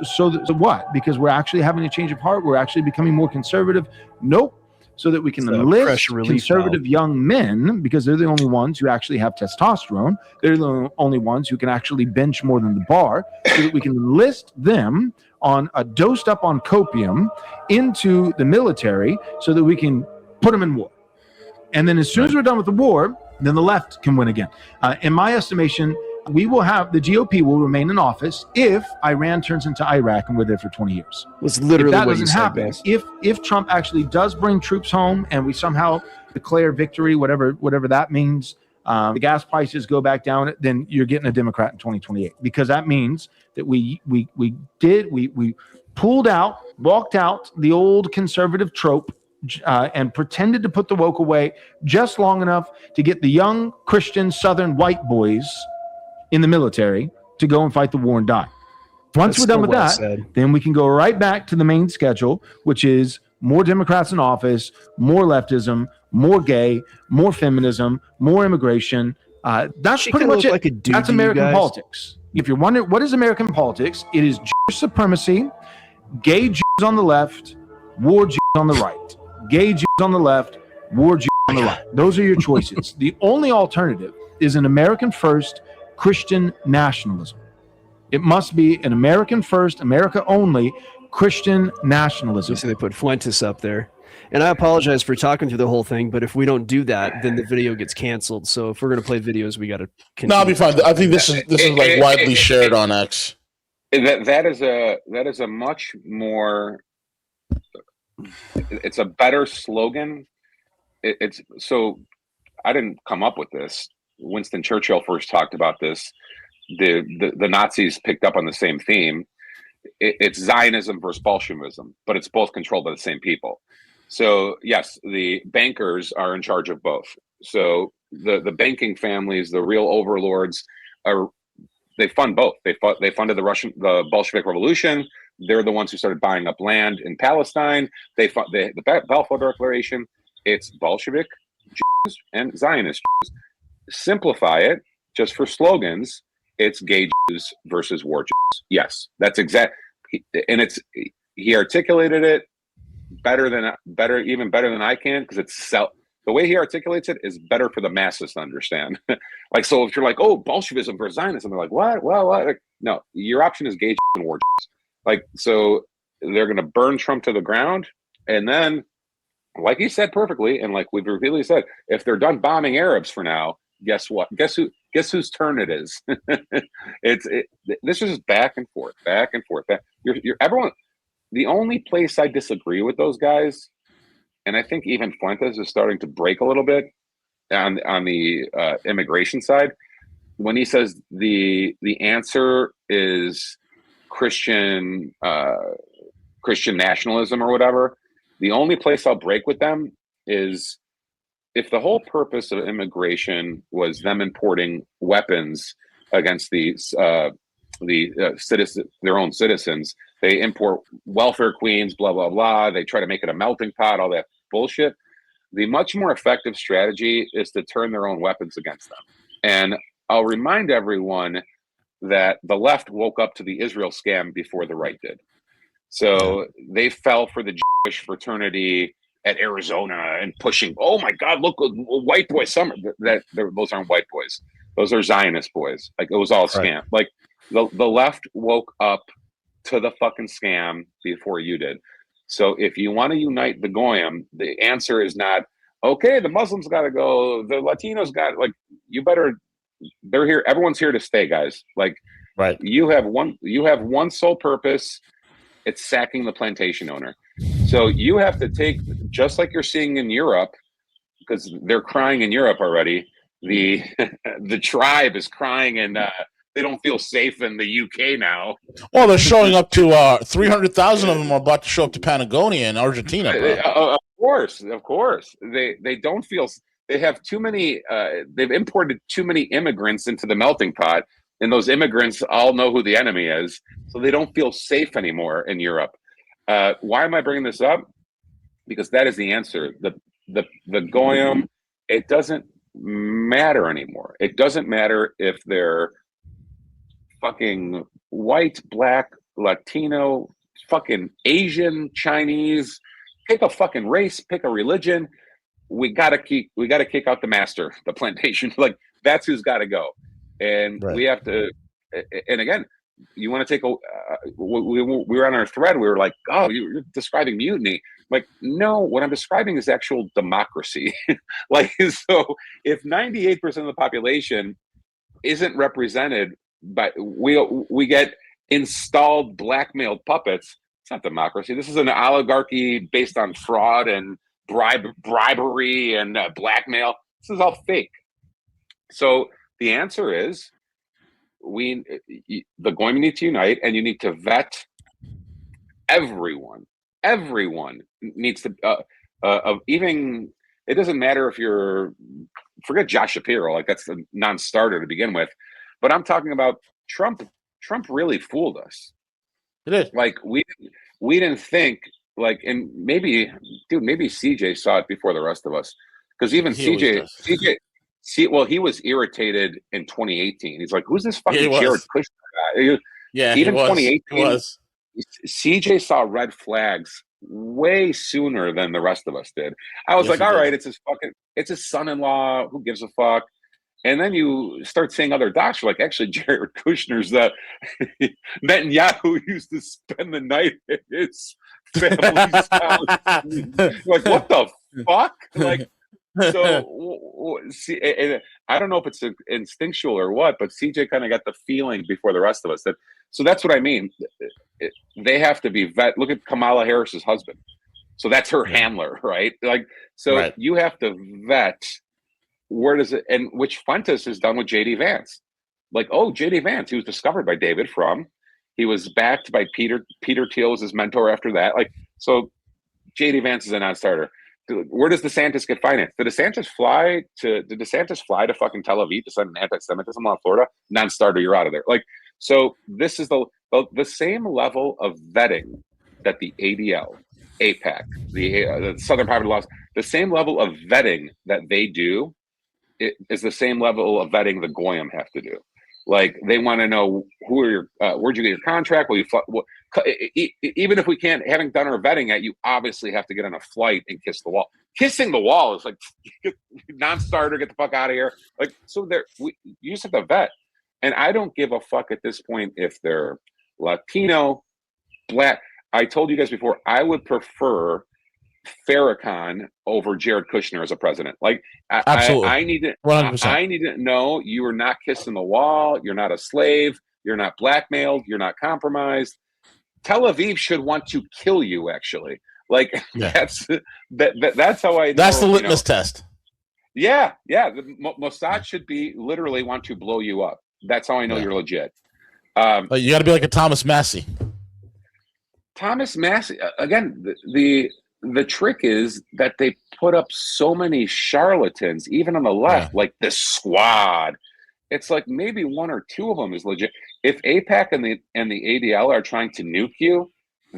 So what? Because we're actually having a change of heart. We're actually becoming more conservative. Nope. So that we can enlist conservative young men, because they're the only ones who actually have testosterone. They're the only ones who can actually bench more than the bar. So that we can enlist them on a dosed up on copium into the military so that we can put them in war. And then as soon as we're done with the war, then the left can win again. In my estimation, the GOP will remain in office if Iran turns into Iraq and we're there for 20 years. That's literally if that what doesn't happen, if Trump actually does bring troops home and we somehow declare victory, whatever that means, the gas prices go back down, then you're getting a Democrat in 2028, because that means that we pulled out, walked out the old conservative trope, and pretended to put the woke away just long enough to get the young Christian Southern white boys in the military to go and fight the war and die. Once we're done with that, then we can go right back to the main schedule, which is more Democrats in office, more leftism, more gay, more feminism, more immigration. That's pretty much it. That's American politics. If you're wondering what is American politics, it is Jewish supremacy, gay Jews on the left, war Jews on the right. Gay Jews on the left, war Jews on the right. Those are your choices. The only alternative is an American first Christian nationalism. It must be an American first, America only Christian nationalism. So they put Fuentes up there. And I apologize for talking through the whole thing, but if we don't do that, then the video gets canceled. So if we're going to play videos, we got to continue. No, I'll be fine. I think this is like widely shared on X. That is a much more... It's a better slogan. So I didn't come up with this. Winston Churchill first talked about this the Nazis picked up on the same theme. It's Zionism versus Bolshevism, but it's both controlled by the same people. So yes, the bankers are in charge of both. So the banking families, the real overlords, they fund both. They funded the Bolshevik Revolution. They're the ones who started buying up land in Palestine. They fund the Balfour Declaration. It's Bolshevik Jews and Zionist Jews. Simplify it just for slogans. It's gay Jews versus war Jews. Yes, that's exact. And he articulated it even better than I can, because the way he articulates it is better for the masses to understand. Like, so if you're like, oh, Bolshevism versus Zionism, they're like, what? Well, what? Like, no, your option is gay Jews and war Jews. Like, so they're going to burn Trump to the ground, and then, like he said perfectly, and like we've repeatedly said, if they're done bombing Arabs for now, guess what? Guess whose turn it is? This is just back and forth. Everyone. The only place I disagree with those guys, and I think even Fuentes is starting to break a little bit on the immigration side, when he says the answer is Christian nationalism or whatever. The only place I'll break with them is if the whole purpose of immigration was them importing weapons against their own citizens. They import welfare queens, blah, blah, blah. They try to make it a melting pot, all that bullshit. The much more effective strategy is to turn their own weapons against them. And I'll remind everyone that the left woke up to the Israel scam before the right did. So they fell for the Jewish fraternity at Arizona and pushing, oh my God, look, white boy summer. Those aren't white boys. Those are Zionist boys. Like, it was all a scam. Right. Like, the left woke up to the fucking scam before you did. So if you want to unite the Goyim, the answer is not, okay, the Muslims got to go, the Latinos got, like, they're here. Everyone's here to stay, guys. Like, right. You have one sole purpose. It's sacking the plantation owner. So you have to take, just like you're seeing in Europe, because they're crying in Europe already. The tribe is crying, and they don't feel safe in the UK now. Well, they're showing up to 300,000 of them are about to show up to Patagonia in Argentina. Of course. They don't feel. They have too many. They've imported too many immigrants into the melting pot, and those immigrants all know who the enemy is, so they don't feel safe anymore in Europe. Why am I bringing this up? Because that is the answer. The Goyim, it doesn't matter anymore. It doesn't matter if they're fucking white, black, Latino, fucking Asian, Chinese. Pick a fucking race, pick a religion. We gotta kick out the master, the plantation. Like, that's who's got to go. And we have to. And again, you want to take a. We were on our thread. We were like, oh, you're describing mutiny. Like, no, what I'm describing is actual democracy. Like, so if 98% of the population isn't represented, but we get installed blackmailed puppets, it's not democracy. This is an oligarchy based on fraud and bribery and blackmail. This is all fake. So the answer is, the Goyim need to unite, and you need to vet everyone. Everyone needs to even. It doesn't matter if forget Josh Shapiro, like, that's a non-starter to begin with. But I'm talking about Trump. Trump really fooled us. It is. Like, we didn't think, like, and maybe CJ saw it before the rest of us, because even CJ, he was irritated in 2018. He's like, who's this fucking Jared Kushner guy? Yeah, even 2018 was. CJ saw red flags way sooner than the rest of us did. I was like, all right, it's his son-in-law. Who gives a fuck? And then you start seeing other docs, like, actually, Jared Kushner's that Netanyahu used to spend the night at his family's house. Like, what the fuck? Like, so see, I don't know if it's instinctual or what, but CJ kind of got the feeling before the rest of us. So that's what I mean. They have to be vet. Look at Kamala Harris's husband. So that's her handler, right? Like, so you have to vet. Where does it, and which Fuentes has done with JD Vance. like, oh, JD Vance, he was discovered by David Frum. He was backed by Peter Thiel was his mentor after that. Like, so JD Vance is a non-starter. Where does DeSantis get financed? Did DeSantis fly to fucking Tel Aviv to send an anti-Semitism on Florida? Non-starter, you're out of there. Like, so this is the same level of vetting that the ADL, APAC, the Southern Poverty Laws, the same level of vetting that they do is the same level of vetting the Goyim have to do. Like, they want to know who are your, where'd you get your contract? Will you even if we haven't done our vetting yet, you obviously have to get on a flight and kiss the wall. Kissing the wall is like non-starter. Get the fuck out of here. Like, so you just have to vet, and I don't give a fuck at this point if they're Latino, Black. I told you guys before, I would prefer Farrakhan over Jared Kushner as a president. Like, Absolutely. I need to 100%. I need to know you are not kissing the wall. You're not a slave. You're not blackmailed. You're not compromised. Tel Aviv should want to kill you. Actually, like, that's how I know. That's the litmus test. Yeah. The Mossad should be literally want to blow you up. That's how I know you're legit. You got to be like a Thomas Massey. Thomas Massey, again, the trick is that they put up so many charlatans, even on the left, like this squad. It's like maybe one or two of them is legit. If APAC and the ADL are trying to nuke you,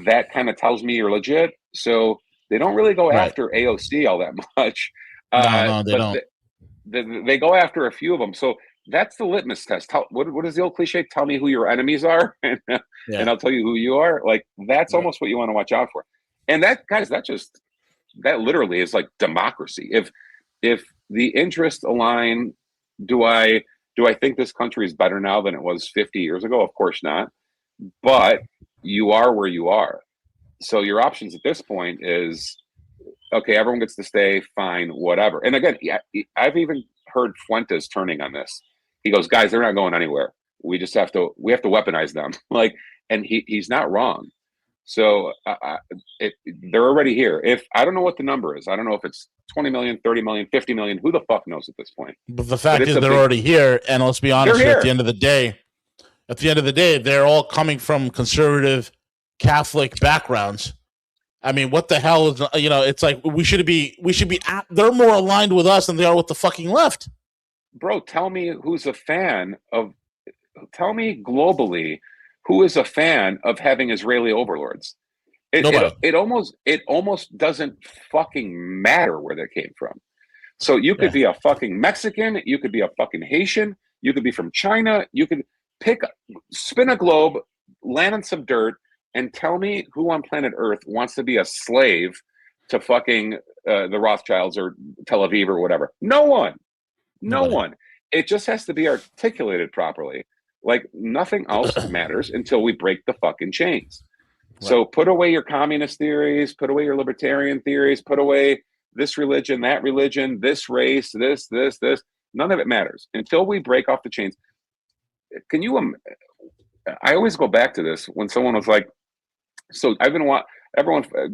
that kind of tells me you're legit. So they don't really go after AOC all that much. No, they don't. They go after a few of them. So that's the litmus test. What is the old cliche? Tell me who your enemies are, and I'll tell you who you are. Like, that's almost what you want to watch out for. And that, guys, that literally is like democracy. If the interests align, do I think this country is better now than it was 50 years ago? Of course not. But you are where you are. So your options at this point is, okay, everyone gets to stay, fine, whatever. And again, I've even heard Fuentes turning on this. He goes, guys, they're not going anywhere. We have to weaponize them. Like, and he's not wrong. So they're already here. If I don't know what the number is, I don't know if it's 20 million, 30 million, 50 million. Who the fuck knows at this point? But the fact is they're already here. And let's be honest, at the end of the day, they're all coming from conservative Catholic backgrounds. I mean, what the hell is, it's like we should be they're more aligned with us than they are with the fucking left. Bro, tell me globally who is a fan of having Israeli overlords. It almost doesn't fucking matter where they came from. So you could be a fucking Mexican, you could be a fucking Haitian, you could be from China, you could spin a globe, land on some dirt, and tell me who on planet Earth wants to be a slave to fucking the Rothschilds or Tel Aviv or whatever. No one. It just has to be articulated properly. Like, nothing else matters until we break the fucking chains. Right. So put away your communist theories, put away your libertarian theories, put away this religion, that religion, this race, this. None of it matters until we break off the chains. Can you? I always go back to this when someone was like, so everyone,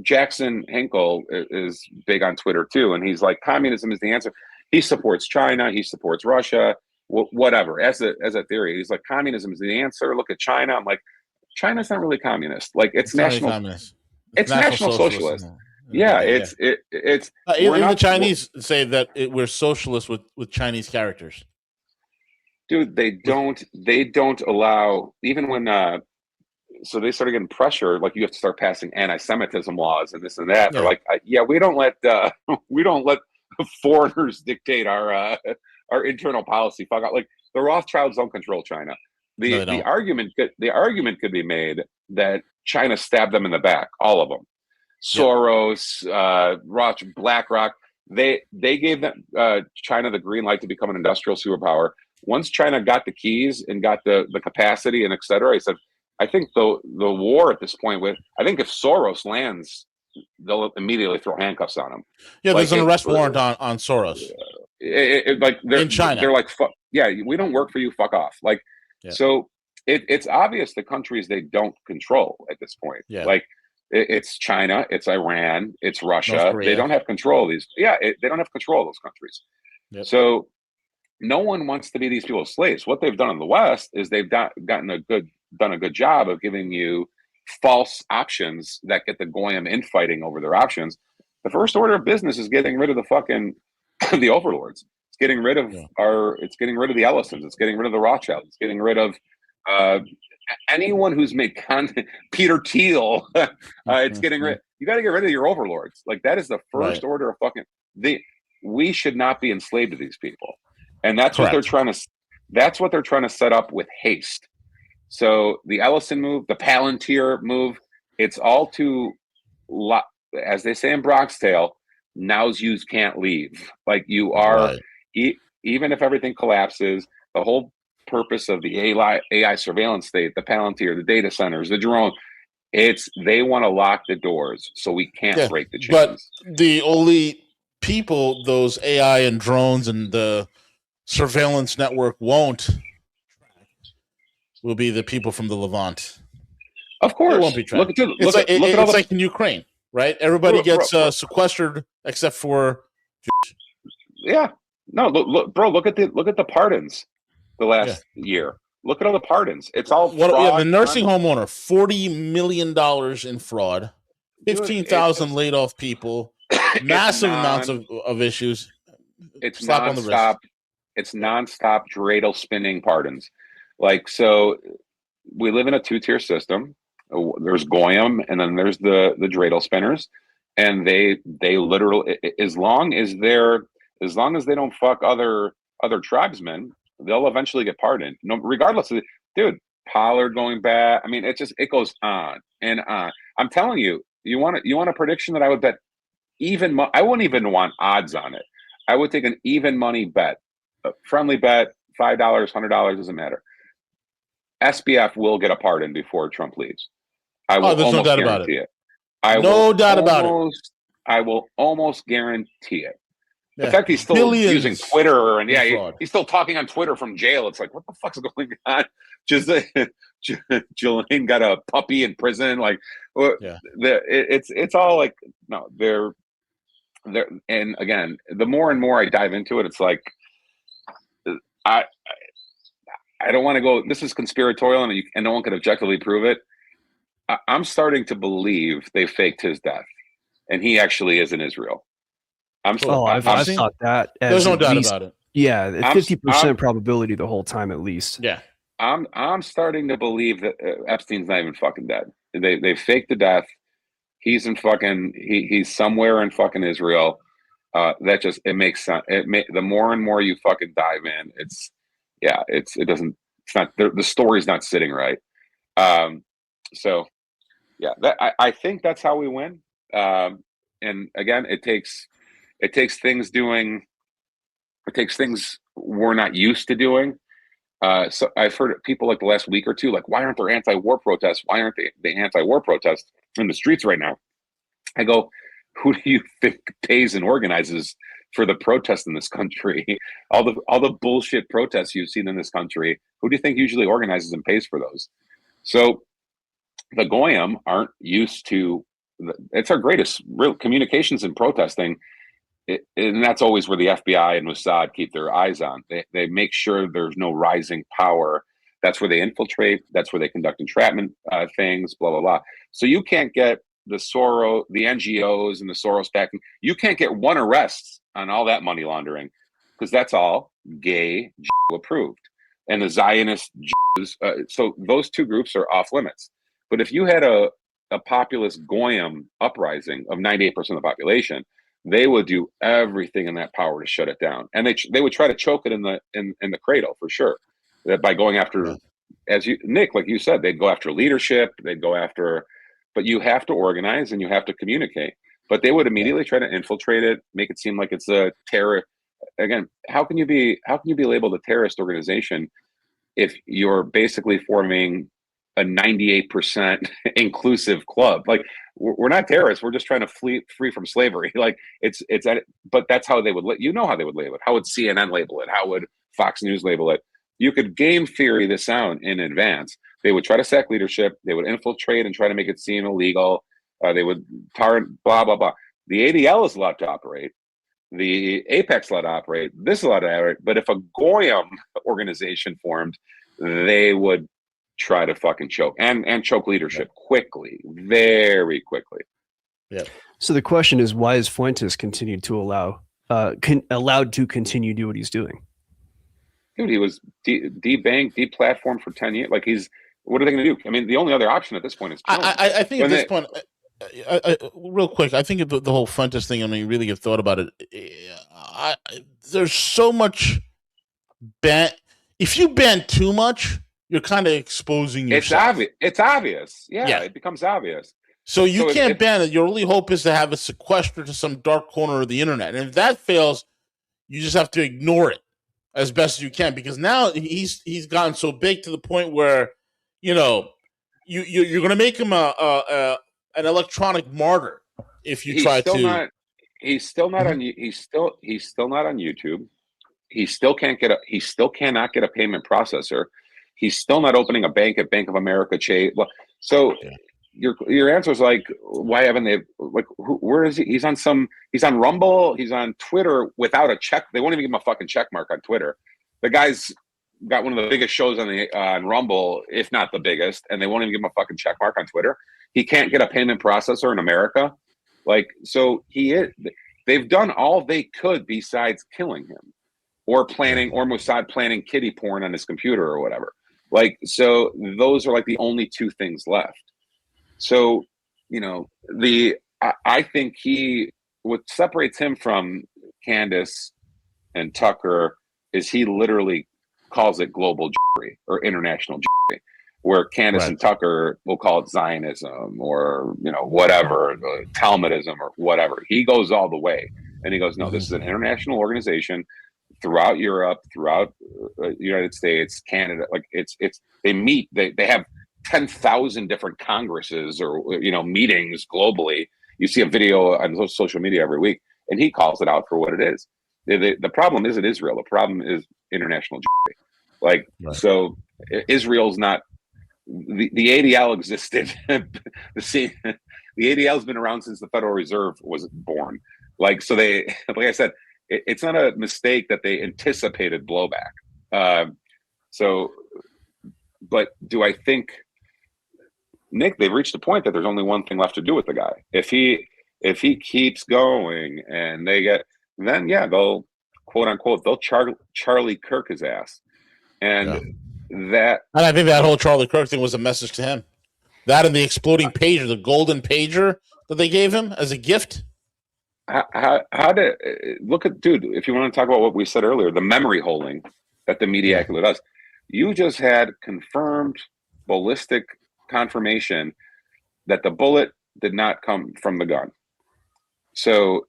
Jackson Hinkle is big on Twitter too. And he's like, communism is the answer. He supports China. He supports Russia. Whatever, as a theory, he's like, communism is the answer. Look at China. I'm like, China's not really communist. Like, it's national. It's national socialist. Yeah, it's even the Chinese say that we're socialist with Chinese characters. Dude, they don't allow, even when so they started getting pressure, like, you have to start passing anti-Semitism laws and this and that. They're like, we don't let foreigners dictate our internal policy. Fuck out. Like, the Rothschilds don't control China. The argument could be made that China stabbed them in the back, all of them. Soros, BlackRock, they gave them China the green light to become an industrial superpower. Once China got the keys and got the capacity and et cetera, I said, I think the war at this point I think if Soros lands, they'll immediately throw handcuffs on him. Yeah, there's an arrest warrant on Soros. In China, they're like, fuck, we don't work for you. Fuck off. Like, so it's obvious the countries they don't control at this point. Yeah. Like, it's China, it's Iran, it's Russia. They don't have control of these. They don't have control of those countries. Yep. So no one wants to be these people's slaves. What they've done in the West is they've done a good job of giving you false options that get the goyim infighting over their options. The first order of business is getting rid of the fucking the overlords. It's getting rid of it's getting rid of the Ellisons. It's getting rid of the Rothschilds. It's getting rid of anyone who's made content. Peter Thiel. It's getting rid. You got to get rid of your overlords. Like that is the first order of fucking. We should not be enslaved to these people, and that's what they're trying to. That's what they're trying to set up with haste. So the Ellison move, the Palantir move, it's all too, as they say in Bronx Tale, now's yous can't leave. Like you are, even if everything collapses, the whole purpose of the AI surveillance state, the Palantir, the data centers, the drone, they want to lock the doors so we can't break the chains. But the only people those AI and drones and the surveillance network won't will be the people from the Levant. Of course, it won't be tracked. It's like in Ukraine, right? Everybody gets sequestered except for. Yeah, no, look, bro. Look at the pardons the last year. Look at all the pardons. It's all fraud. The nursing home owner, $40 million in fraud, 15,000 laid off people, massive amounts of issues. It's nonstop. It's nonstop dreidel spinning pardons. Like, so we live in a two-tier system. There's goyim, and then there's the dreidel spinners, and they literally, as long as they don't fuck other tribesmen, they'll eventually get pardoned. No, regardless of dude, Pollard going bad. I mean, it goes on and on. I'm telling you, you want a prediction that I would bet I wouldn't even want odds on it. I would take an even money bet, a friendly bet, $5, $100, doesn't matter. SBF will get a pardon before Trump leaves. I will there's no doubt about it. I will almost guarantee it. Yeah. The fact he's still using Twitter and he's still talking on Twitter from jail. It's like, what the fuck's going on? Just Jelaine got a puppy in prison. Like, it's all like, no, they're. And again, the more and more I dive into it, it's like, I don't want to go. This is conspiratorial, and no one can objectively prove it. I'm starting to believe they faked his death, and he actually is in Israel. I've thought that. There's no doubt about it. Yeah, 50% probability the whole time at least. Yeah, I'm starting to believe that Epstein's not even fucking dead. They faked the death. He's in fucking. He's somewhere in fucking Israel. It makes sense. The more and more you fucking dive in, the story's not sitting right. So yeah, I think that's how we win. And again, it takes things we're not used to doing. So I've heard people like the last week or two, like, why aren't there anti-war protests? Why aren't the anti-war protests in the streets right now? I go, who do you think pays and organizes for the protests in this country? All the bullshit protests you've seen in this country, who do you think usually organizes and pays for those? So the goyim aren't used to. It's our greatest real communications and protesting, and that's always where the FBI and Mossad keep their eyes on. They make sure there's no rising power. That's where they infiltrate. That's where they conduct entrapment things. Blah blah blah. So you can't get the NGOs and the Soros backing. You can't get one arrest on all that money laundering, because that's all gay Jew approved, and the Zionist Jews. So those two groups are off limits. But if you had a populist goyim uprising of 98% of the population, they would do everything in that power to shut it down, and they would try to choke it in the cradle for sure. That by going after, Nick, like you said, they'd go after leadership. They'd go after. But you have to organize and you have to communicate. But they would immediately try to infiltrate it, make it seem like it's a terror. Again, how can you be labeled a terrorist organization if you're basically forming a 98% inclusive club? Like, we're not terrorists. We're just trying to free from slavery. Like but that's how they would how they would label it. How would CNN label it? How would Fox News label it? You could game theory this out in advance. They would try to sack leadership. They would infiltrate and try to make it seem illegal. They would blah, blah, blah. The ADL is allowed to operate. the Apex allowed to operate, this is allowed to operate. But if a Goyim organization formed, they would try to fucking choke and choke leadership quickly, very quickly. Yeah. So the question is, why is Fuentes allowed to continue to do what he's doing? Dude, he was debanked, deplatformed for 10 years. Like what are they going to do? I mean, the only other option at this point is kill him. I think at this point, real quick, I think the whole Fuentes thing, I mean, really have thought about it. There's so much if you ban too much, you're kind of exposing yourself. It's obvious. Yeah, it becomes obvious. So you can't ban it. Your only hope is to have it sequestered to some dark corner of the internet. And if that fails, you just have to ignore it as best as you can, because now he's gotten so big to the point where, you're going to make him an electronic martyr if you try to. He's still not on YouTube. He still cannot get a payment processor. He's still not opening a bank at Bank of America, Chase. So your answer is like, why haven't they? Like, where is he? He's on Rumble. He's on Twitter without a check. They won't even give him a fucking check mark on Twitter. The guy's got one of the biggest shows on Rumble, if not the biggest, and they won't even give him a fucking check mark on Twitter. He can't get a payment processor in America. Like, so they've done all they could besides killing him or Mossad planning kiddie porn on his computer or whatever. Like, so those are like the only two things left. So, I think what separates him from Candace and Tucker is he literally calls it global jewelry or international jewelry, where Candace and Tucker will call it Zionism or, whatever, Talmudism or whatever. He goes all the way and he goes, no, this is an international organization throughout Europe, throughout the United States, Canada. Like they meet, they have 10,000 different congresses or, meetings globally. You see a video on social media every week and he calls it out for what it is. The problem isn't Israel. The problem is international jewelry. So Israel's not, the ADL existed. The ADL has been around since the Federal Reserve was born. So they, like I said, it's not a mistake that they anticipated blowback. But do I think, Nick, they've reached a point that there's only one thing left to do with the guy. If he keeps going and they'll quote unquote, they'll Charlie Kirk his ass. And I think that whole Charlie Kirk thing was a message to him. That and the exploding pager, the golden pager that they gave him as a gift. How did look at, dude, if you want to talk about what we said earlier, the memory holding that the media actually does, you just had confirmed ballistic confirmation that the bullet did not come from the gun. So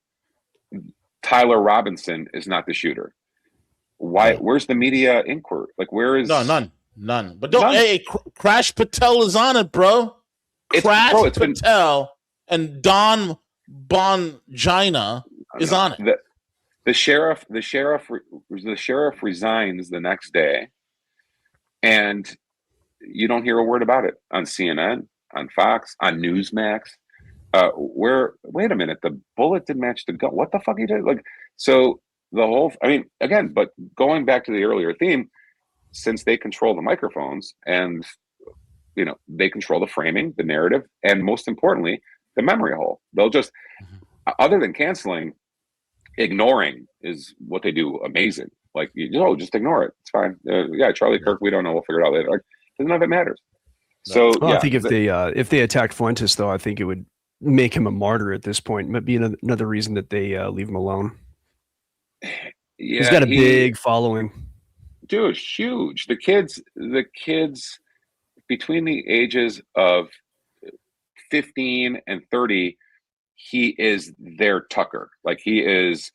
Tyler Robinson is not the shooter. Why? Where's the media inquiry? Like, where is none? But don't. Hey, Crash Patel is on it, bro. Crash Patel and Don Bongina is on it. The sheriff resigns the next day, and you don't hear a word about it on CNN, on Fox, on Newsmax. Wait a minute, the bullet didn't match the gun. What the fuck you did? Like, so the whole, I mean, again, but going back to the earlier theme, since they control the microphones and, they control the framing, the narrative, and most importantly, the memory hole. They'll just, other than canceling, ignoring is what they do amazing. Like, just ignore it. It's fine. Charlie Kirk, we don't know. We'll figure it out later. Like, none of it matters. So, I think if they attacked Fuentes, though, I think it would make him a martyr at this point. It might be another reason that they leave him alone. Yeah, he's got a big following. Dude, huge. The kids between the ages of 15 and 30, he is their Tucker. Like, he's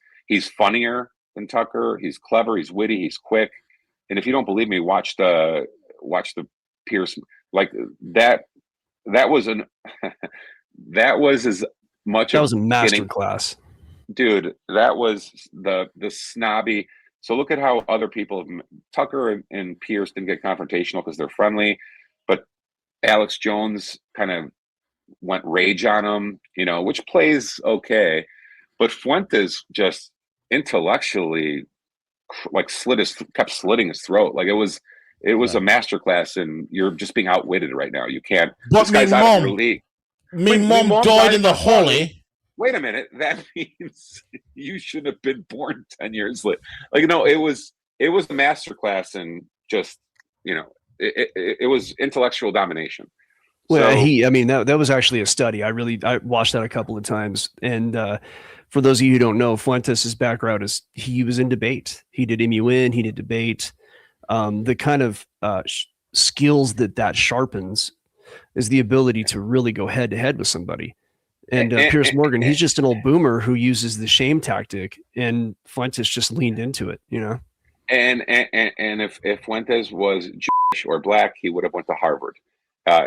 funnier than Tucker. He's clever. He's witty. He's quick. And if you don't believe me, watch the Pierce. Like that was that was as much. That was a master class. Dude, that was the snobby. So look at how other people, Tucker and Pierce didn't get confrontational because they're friendly, but Alex Jones kind of went rage on him, which plays okay. But Fuentes just intellectually like kept slitting his throat. Like it was a masterclass, and you're just being outwitted right now. You can't. But this guy's out of your league. Me mom died in the holy. Wait a minute. That means you should have been born 10 years later. Like, no, it was a masterclass, and just, it was intellectual domination. Well, so, that was actually a study. I watched that a couple of times. And for those of you who don't know, Fuentes' background is he was in debate. He did MUN, he did debate. The kind of skills that sharpens is the ability to really go head to head with somebody. And Piers Morgan, he's just an old boomer who uses the shame tactic, and Fuentes just leaned into it, And if Fuentes was Jewish or black, he would have went to Harvard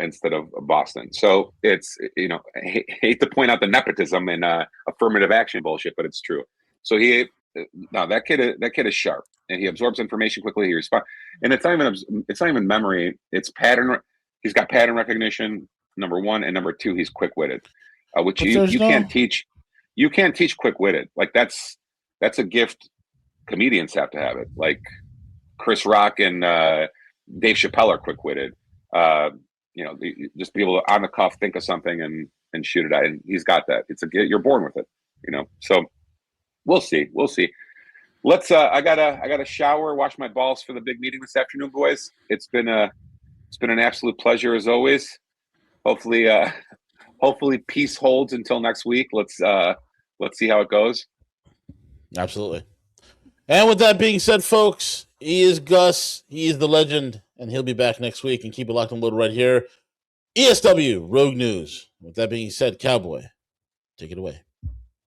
instead of Boston. So it's, I hate to point out the nepotism and affirmative action bullshit, but it's true. So that kid is sharp, and he absorbs information quickly. He responds, and it's not even memory. It's pattern. He's got pattern recognition, number one, and number two, he's quick-witted, which you can't teach. You can't teach quick-witted. Like that's a gift. Comedians have to have it. Like Chris Rock and Dave Chappelle are quick-witted. Just be able to on the cuff think of something and shoot it out. And he's got that. You're born with it. So we'll see. Let's. I gotta shower, wash my balls for the big meeting this afternoon, boys. It's been an absolute pleasure as always. Hopefully peace holds until next week. Let's see how it goes. Absolutely. And with that being said, folks, he is Gus. He is the legend, and he'll be back next week. And keep it locked and loaded right here. ESW Rogue News. With that being said, Cowboy, take it away.